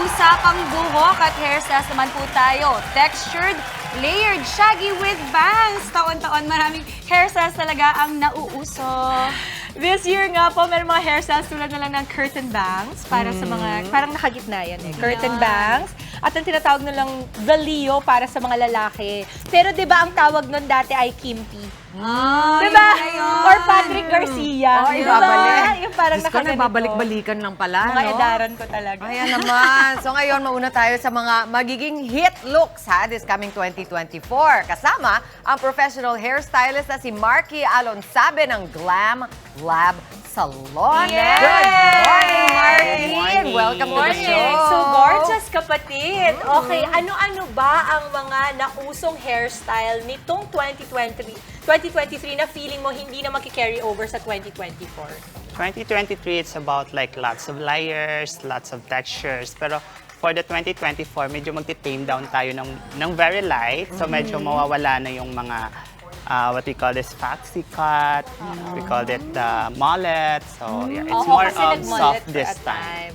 usapang buhok at hairstyles naman po tayo. Textured, layered, shaggy with bangs. Taon-taon maraming hairstyles talaga ang nauuso. This year nga po, may mga hairstyles tulad na lang ng curtain bangs para sa mga, parang nakagitna yan eh. Curtain bangs. At ang tinatawag na lang the Leo para sa mga lalaki. Pero di ba ang tawag nun dati ay Kimpi? Diba? Or Patrick Garcia. Oh, Diba? ibabalik. Yung parang Diyos ko, nakaganito. nagbabalik-balikan lang pala, Mga no? edaran ko talaga. Ayan naman. So ngayon, mauna tayo sa mga magiging hit looks ha, this coming 2024. Kasama ang professional hairstylist na si Marky Alonsabe ng Glam Lab Salon. Yes! Good morning, Marky! Good morning. Welcome to the Morning! show. So gorgeous, kapatid! Okay, ano-ano ba ang mga nausong hairstyle nitong 2023 na feeling mo hindi na maki-carry over sa 2024? 2023, it's about like lots of layers, lots of textures. Pero for the 2024, medyo magti-tame down tayo ng very light. So medyo mawawala na yung mga what we call this foxy cut. We call it mullet. So yeah, it's Oo, more kasi of nag-mullet soft for this a time.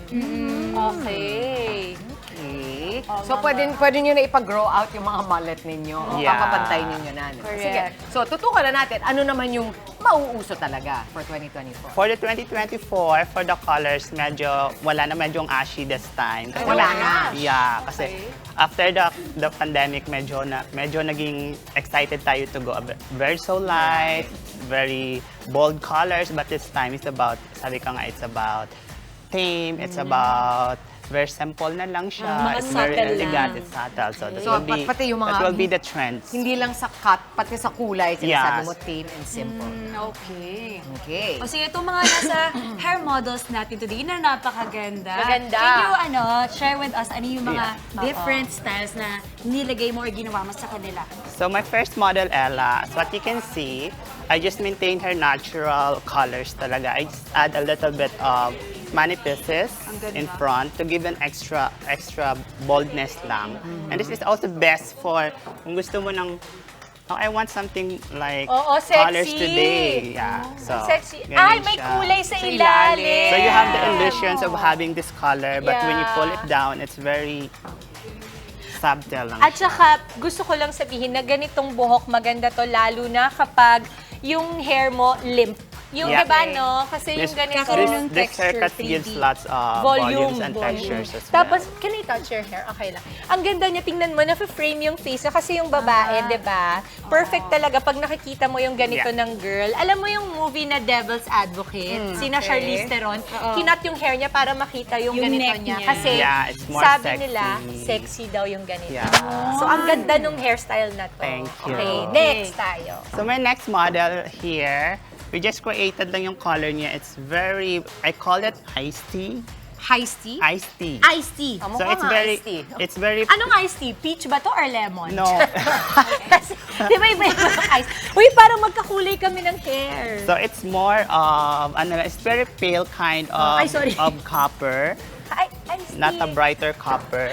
Okay. Okay. So pwede nyo na ipag-grow out yung mga mullet ninyo. O Yeah. papapantay ninyo na. No? Correct. Sige. So tutukan na natin, ano naman yung mauuso talaga for 2024? For the 2024, for the colors, medyo ashy this time. Kasi Wala na? Yeah, kasi after the pandemic, medyo naging excited tayo to go very so light, very bold colors, but this time it's about, sabi ka nga, it's about tame, it's about very simple na lang siya. Mga It's very subtle elegant, lang. it's subtle. So, that So, will be, pati yung mga- that will be the trends. Hindi lang sa cut, pati sa kulay, sinasabi Yes. mo tame and simple. Okay. Okay. O sige, itong mga nasa hair models natin today na napakaganda. Maganda. Can you share with us ano yung mga Yeah. different styles na nilagay mo or ginawa mo sa kanila? So my first model, Ella, as what you can see, I just maintain her natural colors talaga. I just add a little bit of manipieces in front to give an extra boldness lang. And this is also best for kung gusto mo ng, oh, I want something like Oo, colors sexy. today. Yeah. So, Sexy. ganyan Ay, may siya. kulay sa Sa ilalim. ilalim. So you have the illusions of having this color, but when you Yeah. pull it down, it's very subtle lang At siya. saka, gusto ko lang sabihin na ganitong buhok maganda to, lalo na kapag yung hair mo limp. Yung, Yeah. diba, no? Kasi yung ganito, This haircut gives lots of volumes and textures as well. Tapos, can I touch your hair? Okay lang. Ang ganda niya, tingnan mo, na-frame yung face niya kasi yung babae, di ba? Perfect talaga pag nakikita mo yung ganito Yeah. ng girl. Alam mo yung movie na Devil's Advocate? Sina okay. Charlize Theron? Kinat yung hair niya para makita yung Yung ganito neck niya. niya. Kasi Yeah, it's more sabi sexy. nila, sexy daw yung ganito. Yeah. So, ang ganda nung hairstyle na to. Thank you. Okay, next tayo. So my next model here, we just created lang yung color niya. It's very, I call it iced tea. Iced tea? Iced tea. Iced tea. Amo So ka it's nga, very, iced tea. it's very, Anong iced tea? Peach ba to or lemon? no. Kasi, di ba iba yung ice? Uy, parang magkakulay kami ng hair. So it's more of, it's very pale kind of, Ay, sorry. of copper, Ay, iced tea. not a brighter copper.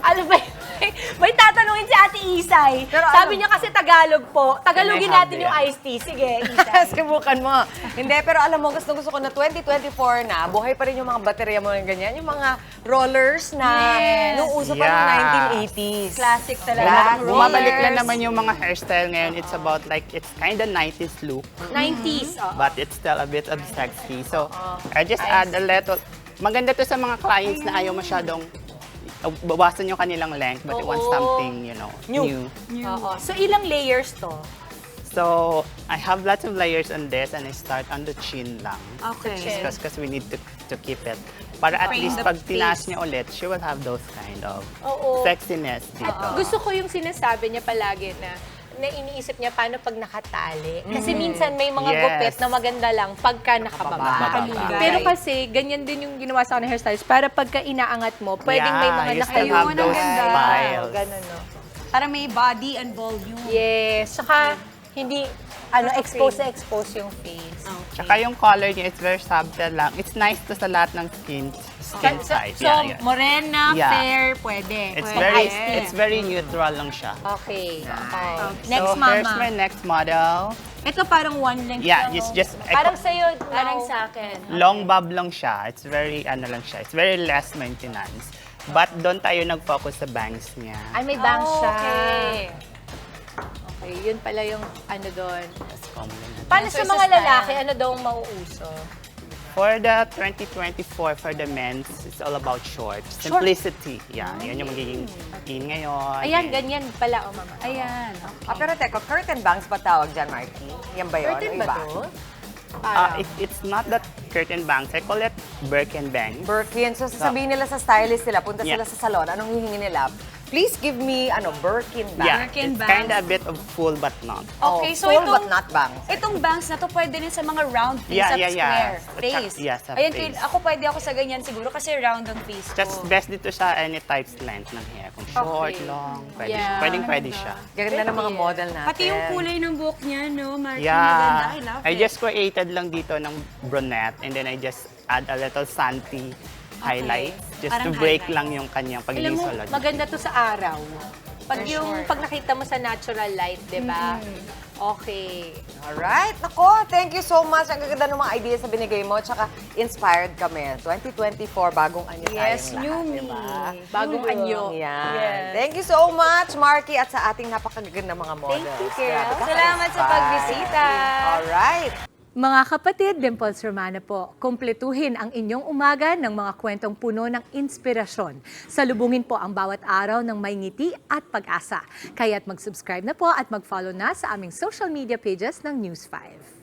Alam ba, may tatanungin si Ate Isay. Pero Sabi ano- niya kasi Tagalog po. Tagalogin Can I have natin yung it? iced tea. Sige, Isay. Subukan mo. Hindi, pero alam mo, gusto ko na 2024 na, buhay pa rin yung mga baterya mo ng ganyan, yung mga rollers na Yes. nung uso pa Yeah. noong 1980s. Classic talaga. Black Bumabalik rollers. lang naman yung mga hairstyle ngayon. It's about like, it's kind of 90s look, 90s. Oh. but it's still a bit of sexy. So I just add a little, maganda to sa mga clients na ayaw masyadong, bawasan yung kanilang length, but they want Oo. something, new. Oo. So, ilang layers to? So I have lots of layers on this, and I start on the chin lang. Okay. Chin. Because we need to keep it. Para at Frame least the pag tinaas face. niya ulit, she will have those kind of Oo. sexiness dito. Gusto ko yung sinasabi niya palagi na iniisip niya paano pag nakatali. Kasi minsan may mga Yes. gupit na maganda lang pagka nakababa. Nakababa. Pero kasi, ganyan din yung ginawa sa akin ng hairstyles. Para pagka inaangat mo, pwedeng may mga you still nakayun. have Ayun, those ang ganda. styles. Ganun, no? Para may body and volume. Yes. Saka, hindi, expose na expose yung face. Tsaka yung color niya, it's very subtle lang. It's nice to sa lahat ng skin type. So, morena, Yeah. fair, pwede. It's Pwede. very, it's very neutral lang siya. Okay. Okay. Next, so mama. here's my next model. Ito parang one length Yeah, lang, it's oh. just- Parang sa'yo, Parang no? sa akin. Long bob lang siya. It's very, it's very less maintenance. But doon tayo nag-focus sa bangs niya. Ay, may bangs siya. Okay. Okay, yun pala yung ano doon. That's common na. Paano So, sa isa mga style. lalaki, ano daw ang mauuso? For the 2024, for the men's, it's all about short. Simplicity. Yeah, yan yung magiging in ngayon. Ayan, And- ganyan pala, oh mama. Ayan. Pero teka, curtain bangs ba tawag dyan, Marky? Yan ba yun? Curtain O ba iba? to? Parang. It's not that curtain bangs. I call it Birkin bangs. Birkin. So, sasabihin nila sa stylist nila, punta Yeah. sila sa salon, anong hihingi nila? Please give me, Birkin bang. Yeah, Birkin it's bangs. kind of a bit of full but not. Okay, so full itong- but not bangs. Itong bangs na to pwede rin sa mga round face Yeah, at yeah, square yeah. face. Yeah, sa Ayan, face. ako pwede ako sa ganyan siguro kasi round ang face ko. Just best dito sa any types length ng hair. Kung short, Okay. long, pwede, Yeah. pwede siya. Ganda ng mga model natin. Pati yung kulay ng buhok niya, no? Marky, maganda. Yeah, I love I it. just created lang dito ng brunette and then I just add a little Santi highlights just Parang to break highlight. lang yung kanyang Alam pagiging mo, solid. maganda to sa araw. Pag nakita mo sa natural light, di ba? Okay. Alright. Nako, thank you so much. Ang gaganda ng mga ideas na binigay mo. Tsaka inspired kami. 2024, bagong anyo Yes, tayong new lahat, me. diba? Bagong anyo. Yan. Yes. Thank you so much, Marky, at sa ating napakaganda mga models. you, girl. Grabe ka Salamat sa ka-inspire. pagbisita. Alright. Mga kapatid, Dimples Romana po, kumpletuhin ang inyong umaga ng mga kwentong puno ng inspirasyon. Salubungin po ang bawat araw ng may ngiti at pag-asa. Kaya't mag-subscribe na po at mag-follow na sa aming social media pages ng News 5.